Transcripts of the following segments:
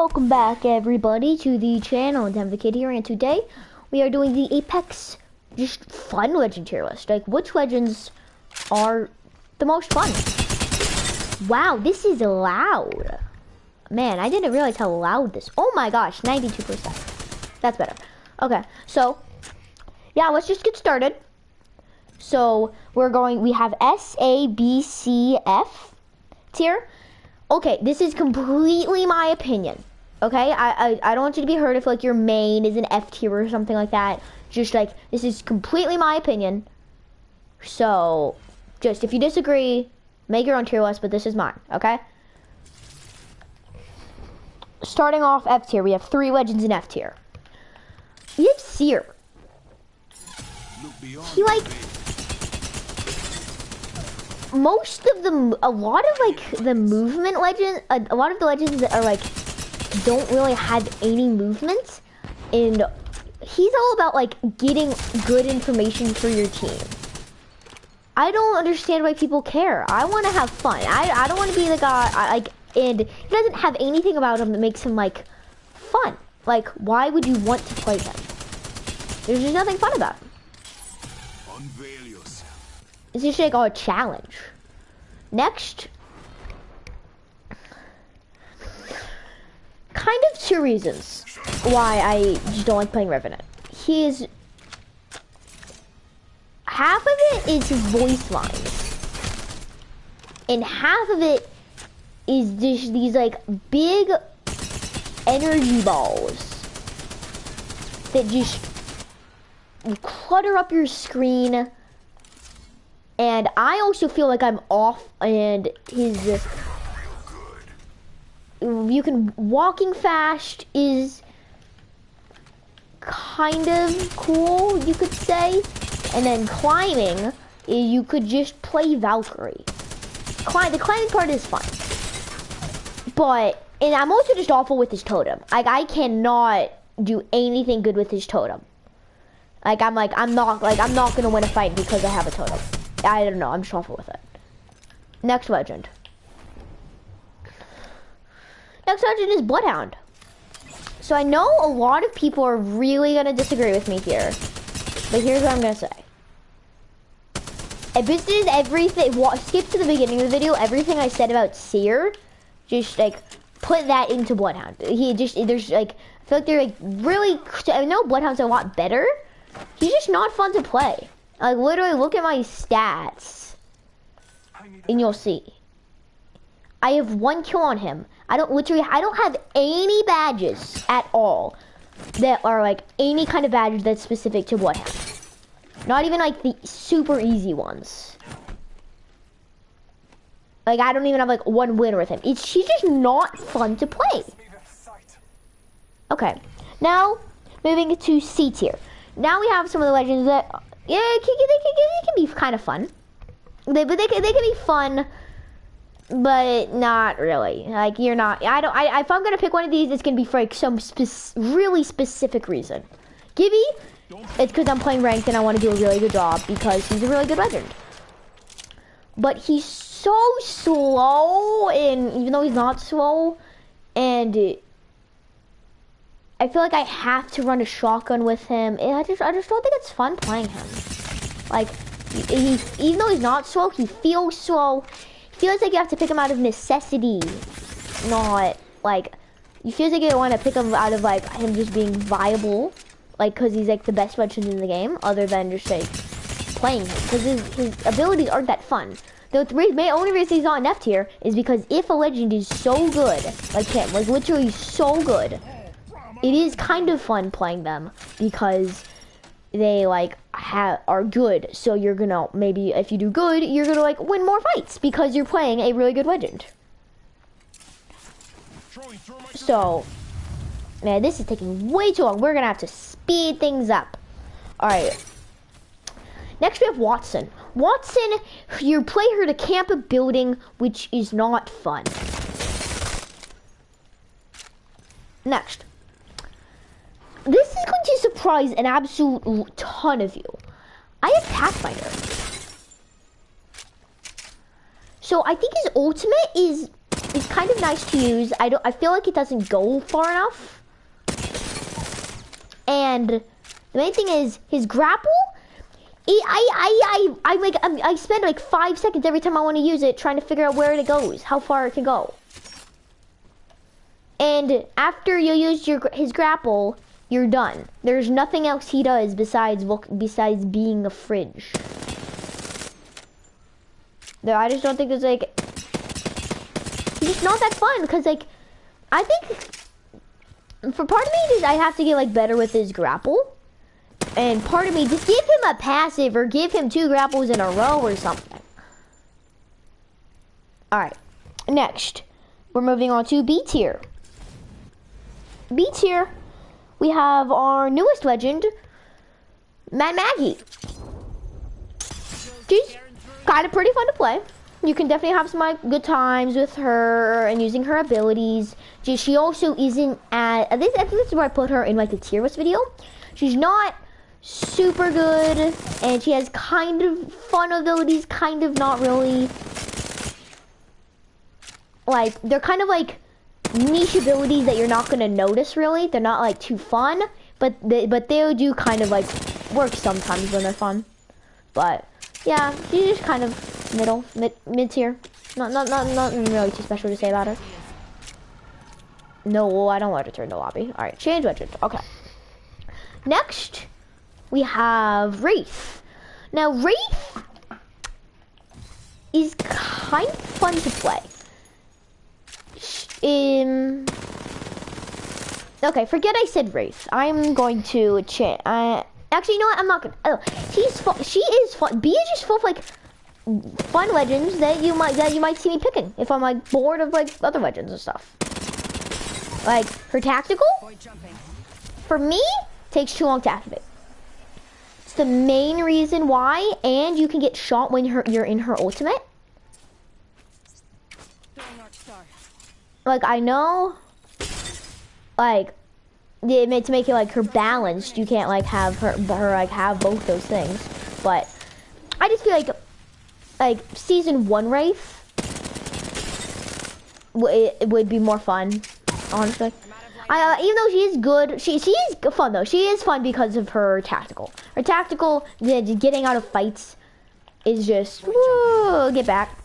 Welcome back, everybody, to the channel. I'm the kid here, and today we are doing the Apex just fun legend tier list. Like, which legends are the most fun? Wow, this is loud. Man, I didn't realize how loud this. Oh my gosh, 92%. That's better. Okay, so yeah, let's just get started. So we have S, A, B, C, F tier. Okay, this is completely my opinion. Okay, I don't want you to be hurt if like your main is an F tier or something like that. Just like, this is completely my opinion. So, just if you disagree, make your own tier list, but this is mine, okay? Starting off F tier, we have 3 legends in F tier. We have Seer. He like, a lot of like the movement legends, a lot of the legends that are like, don't really have any movement, and he's all about like getting good information for your team. I don't understand why people care. I want to have fun. I don't want to be the guy, and he doesn't have anything about him that makes him like fun. Like, why would you want to play him? There's just nothing fun about him. It's just like a challenge. Next, kind of 2 reasons why I just don't like playing Revenant. Half of it is his voice lines, and half of it is just these like big energy balls that just clutter up your screen. And I also feel like I'm off, and walking fast is kind of cool, you could say. And then climbing, you could just play Valkyrie. The climbing part is fun. And I'm also just awful with his totem. Like, I cannot do anything good with his totem. Like, I'm not gonna win a fight because I have a totem. I don't know, I'm just awful with it. Next legend is Bloodhound. So I know a lot of people are really gonna disagree with me here, but here's what I'm gonna say. If this is everything, skip to the beginning of the video, everything I said about Seer, just like, put that into Bloodhound. There's like, I feel like they're like really, I know Bloodhound's a lot better. He's just not fun to play. Like, literally, look at my stats, and you'll see. I have 1 kill on him. I don't have any badges at all that are like any kind of badge that's specific to Bloodhound. Not even like the super easy ones. Like, I don't even have like 1 win with him. He's just not fun to play. Okay, now moving to C tier. Now we have some of the legends that, yeah, they can be kind of fun. They can be fun, but not really. Like, you're not. If I'm gonna pick one of these, it's gonna be for like some really specific reason. Gibby, it's because I'm playing ranked and I want to do a really good job because he's a really good legend. But he's so slow, and even though he's not slow, and I feel like I have to run a shotgun with him, and I just don't think it's fun playing him. Like, even though he's not slow, he feels slow. It feels like you have to pick him out of necessity, not like, it feels like you want to pick him out of like him just being viable, like, because he's like the best legend in the game, other than just like playing him, because his abilities aren't that fun. The only reason he's on F tier is because if a legend is so good, like him, like literally so good, it is kind of fun playing them because they like are good. So you're gonna, maybe if you do good, you're gonna like win more fights because you're playing a really good legend. So, man, this is taking way too long. We're gonna have to speed things up. All right. Next we have Watson. Watson, you play her to camp a building, which is not fun. Next. This is going to surprise an absolute ton of you. I have Pathfinder. So I think his ultimate is is kind of nice to use. I feel like it doesn't go far enough. And the main thing is his grapple. I spend like 5 seconds every time I want to use it trying to figure out where it goes, how far it can go. And after you use his grapple, you're done. There's nothing else he does besides being a fridge. I just don't think there's like, it's not that fun because like, I think for part of me I have to get like better with his grapple, and part of me just give him a passive or give him 2 grapples in a row or something. All right, next we're moving on to B tier. B tier, we have our newest legend, Mad Maggie. She's kind of pretty fun to play. You can definitely have some like good times with her and using her abilities. She also isn't at, I think this is where I put her in like the tier list video. She's not super good, and she has kind of fun abilities, kind of not really. Like, they're kind of like niche abilities that you're not gonna notice really. They're not like too fun, but they do kind of like work sometimes when they're fun. But yeah, she's just kind of mid tier. Not really too special to say about her. No, I don't want to turn the lobby. All right, change legend. Okay. Next, we have Wraith. Now, Wraith is kind of fun to play. Okay, forget I said Wraith. I'm going to change. Actually, you know what? I'm not gonna. Oh, she is fun. B is just full of like fun legends that you might see me picking if I'm like bored of like other legends and stuff. Like her tactical, for me, takes too long to activate. It's the main reason why, and you can get shot when you're in her ultimate. Like I know, like to make it like her balanced, you can't like have her like have both those things. But I just feel like season 1 Wraith it would be more fun, honestly. Even though she is good, she is fun though. She is fun because of her tactical. Her tactical, getting out of fights is just woo, get back.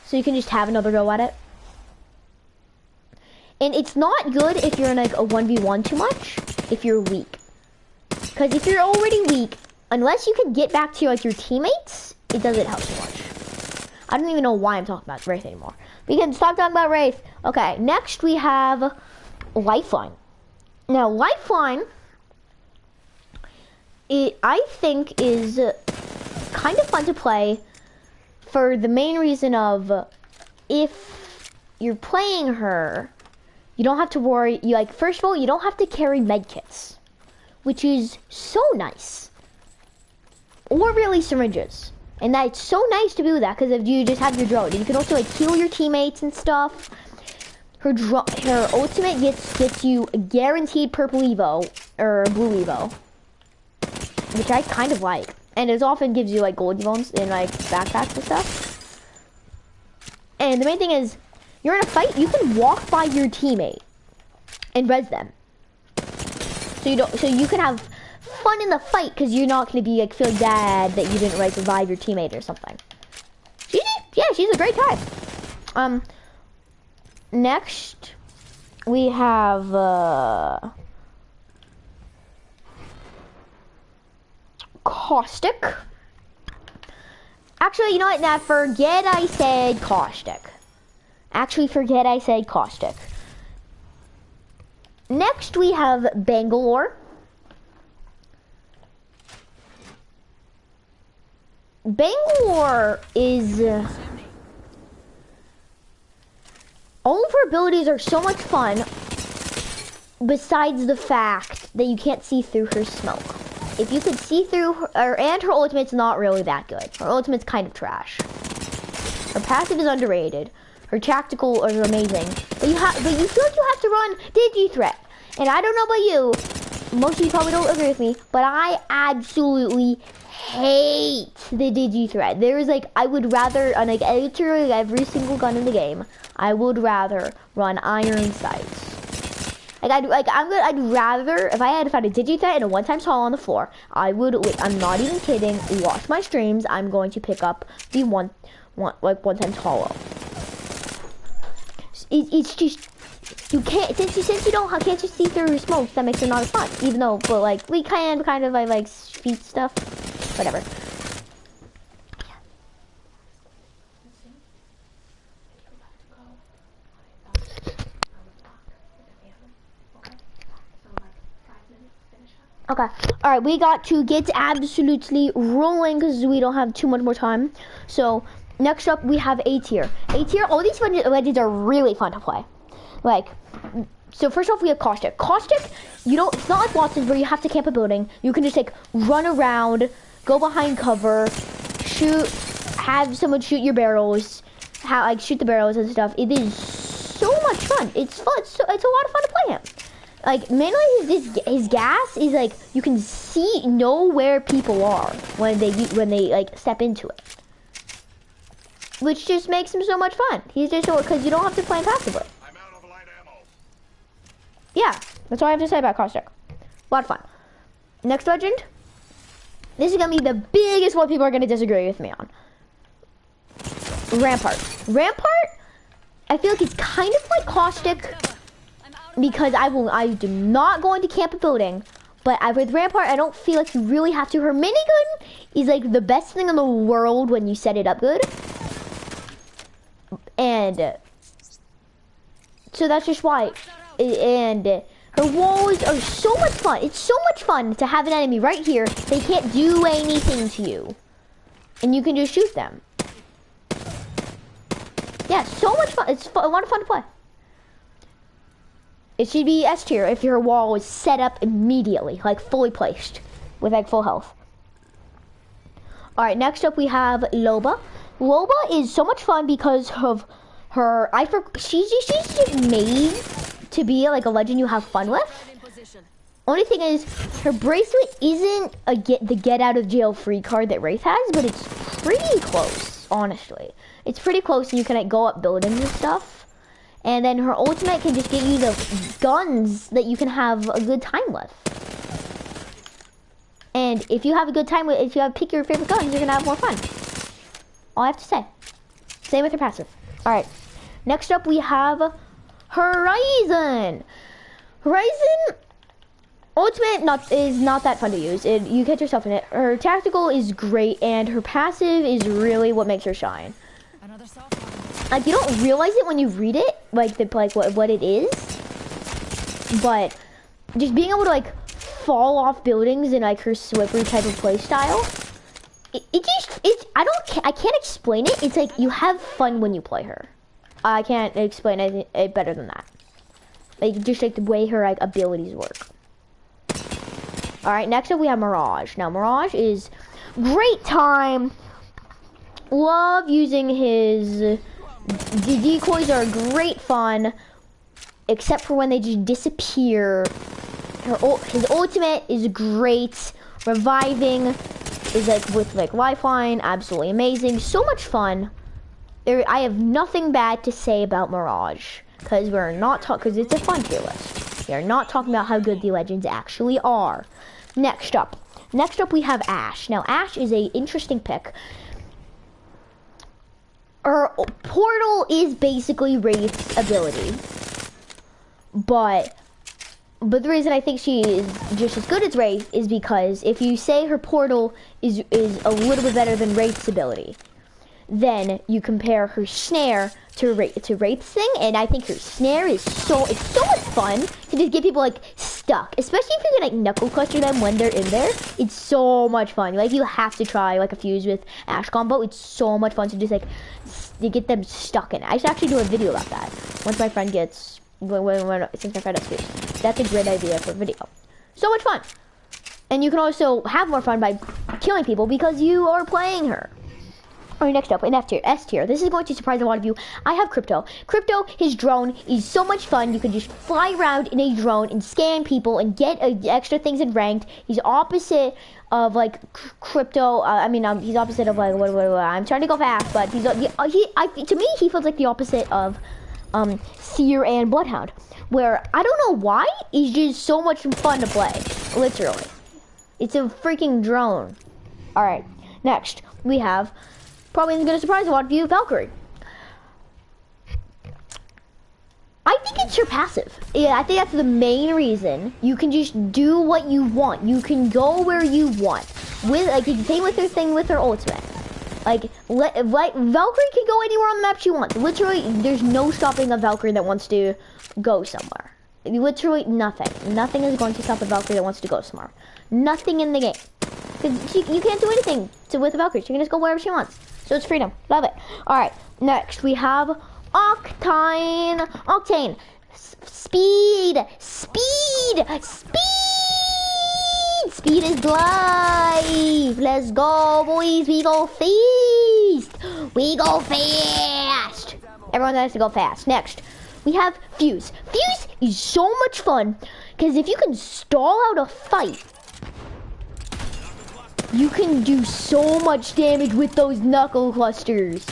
So you can just have another go at it. And it's not good if you're in like a 1v1 too much, if you're weak. Because if you're already weak, unless you can get back to like your teammates, it doesn't help too much. I don't even know why I'm talking about Wraith anymore. We can stop talking about Wraith. Okay, next we have Lifeline. Now Lifeline, I think is kind of fun to play for the main reason of if you're playing her, you don't have to worry. First of all, you don't have to carry medkits, which is so nice. Or really syringes. And that's so nice to do that because if you just have your drone, you can also like heal your teammates and stuff. Her ultimate gets you a guaranteed purple evo or blue evo, which I kind of like. And it often gives you like gold evos in like backpacks and stuff. And the main thing is, you're in a fight, you can walk by your teammate and res them. So you can have fun in the fight because you're not going to be like feeling bad that you didn't like revive your teammate or something. She's a great time. Next we have Caustic. Actually, you know what? Now forget I said Caustic. Next we have Bangalore. Bangalore is all of her abilities are so much fun, besides the fact that you can't see through her smoke. If you could see through her, and her ultimate's not really that good. Her ultimate's kind of trash. Her passive is underrated. Her tactical is amazing. But you feel like you have to run Digi-Threat. And I don't know about you, most of you probably don't agree with me, but I absolutely hate the digi threat. There is like, I would rather, on like literally every single gun in the game, I would rather run iron sights. Like I'd rather, if I had to find a digi threat and a one-time haul on the floor, I would, I'm not even kidding, watch my streams, I'm going to pick up the one-time hollow. It's just, you can't, since you don't, how can't you see through smoke? That makes it not as fun. Even though, but like, we kind of like feet stuff, whatever. Okay, all right, we got to get absolutely rolling because we don't have too much more time. So next up we have A tier. A tier, all these legends are really fun to play. Like, so first off we have Caustic. Caustic, you don't, it's not like Watson's where you have to camp a building. You can just like run around, go behind cover, shoot, have someone shoot your barrels, like shoot the barrels and stuff. It is so much fun. It's fun, it's a lot of fun to play him. Like, mainly his gas is like, you can know where people are when they like step into it. Which just makes him so much fun. He's just, because you don't have to play him passively. I'm out of light ammo. Yeah, that's all I have to say about Caustic. A lot of fun. Next legend. This is gonna be the biggest one people are gonna disagree with me on. Rampart. Rampart, I feel like it's kind of like Caustic, because I do not go into camp a building, but with Rampart, I don't feel like you really have to. Her minigun is like the best thing in the world when you set it up good. And so that's just why. And her walls are so much fun. It's so much fun to have an enemy right here. They can't do anything to you. And you can just shoot them. Yeah, so much fun. It's a lot of fun to play. It should be S tier if your wall is set up immediately, like fully placed, with like full health. All right, next up we have Loba. Loba is so much fun because of her. She's just made to be like a legend you have fun with. Only thing is, her bracelet isn't the get out of jail free card that Wraith has, but it's pretty close. Honestly, it's pretty close, and you can like go up buildings and stuff. And then her ultimate can just get you the guns that you can have a good time with. And if you have a good time with, if you pick your favorite guns, you're gonna have more fun. All I have to say. Same with her passive. All right. Next up, we have Horizon. Horizon ultimate is not that fun to use. You get yourself in it. Her tactical is great, and her passive is really what makes her shine. Another soft one. Like, you don't realize it when you read it, like what it is, but just being able to like fall off buildings in like her slippery type of play style, I can't explain it. It's like you have fun when you play her. I can't explain it better than that. Like, just like the way her like abilities work. All right, next up we have Mirage. Now Mirage is great time. Love using his. The decoys are great fun, except for when they just disappear. His ultimate is great. Reviving is like with like Lifeline, absolutely amazing. So much fun. I have nothing bad to say about Mirage because we're not because it's a fun tier list. We are not talking about how good the legends actually are. Next up we have Ashe. Now Ashe is a interesting pick. Her portal is basically Wraith's ability, but the reason I think she is just as good as Wraith is because if you say her portal is a little bit better than Wraith's ability, then you compare her snare to Wraith's thing, and I think her snare is it's so much fun to just get people like stuck, especially if you can like knuckle cluster them when they're in there. It's so much fun. Like, you have to try like a fuse with Ashe combo. It's so much fun to just like to get them stuck in it. I should actually do a video about that once my friend gets since my friend has fuse. That's a great idea for a video. So much fun, and you can also have more fun by killing people because you are playing her. Alright, next up, in F tier, S tier. This is going to surprise a lot of you. I have Crypto. Crypto, his drone is so much fun. You can just fly around in a drone and scan people and get extra things in ranked. He's opposite of like Crypto. He's opposite of like what? I'm trying to go fast, but to me he feels like the opposite of Teir and Bloodhound, where I don't know why he's just so much fun to play. Literally, it's a freaking drone. All right, next we have. Probably going to surprise a lot of you, Valkyrie. I think it's your passive. Yeah, I think that's the main reason. You can just do what you want. You can go where you want. Same with her thing with her ultimate. Like Valkyrie can go anywhere on the map she wants. Literally, there's no stopping a Valkyrie that wants to go somewhere. Literally nothing. Nothing is going to stop a Valkyrie that wants to go somewhere. Nothing in the game. Because you can't do anything with a Valkyrie. She can just go wherever she wants. So it's freedom. Love it. Alright, next we have Octane. Octane. Speed. Speed. Speed. Speed is life. Let's go, boys. We go fast. We go fast. Everyone has to go fast. Next, we have Fuse. Fuse is so much fun because if you can stall out a fight, you can do so much damage with those knuckle clusters.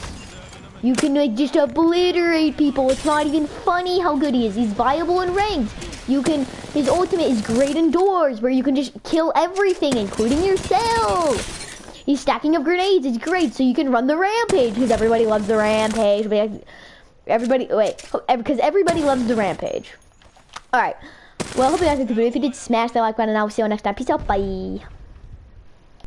You can like just obliterate people. It's not even funny how good he is. He's viable in ranked. His ultimate is great indoors where you can just kill everything, including yourself. He's stacking up grenades. It's great, so you can run the rampage because everybody loves the rampage. Because everybody loves the rampage. All right. Well, I hope you guys liked the video. If you did, smash that like button, and I will see you next time. Peace out. Bye.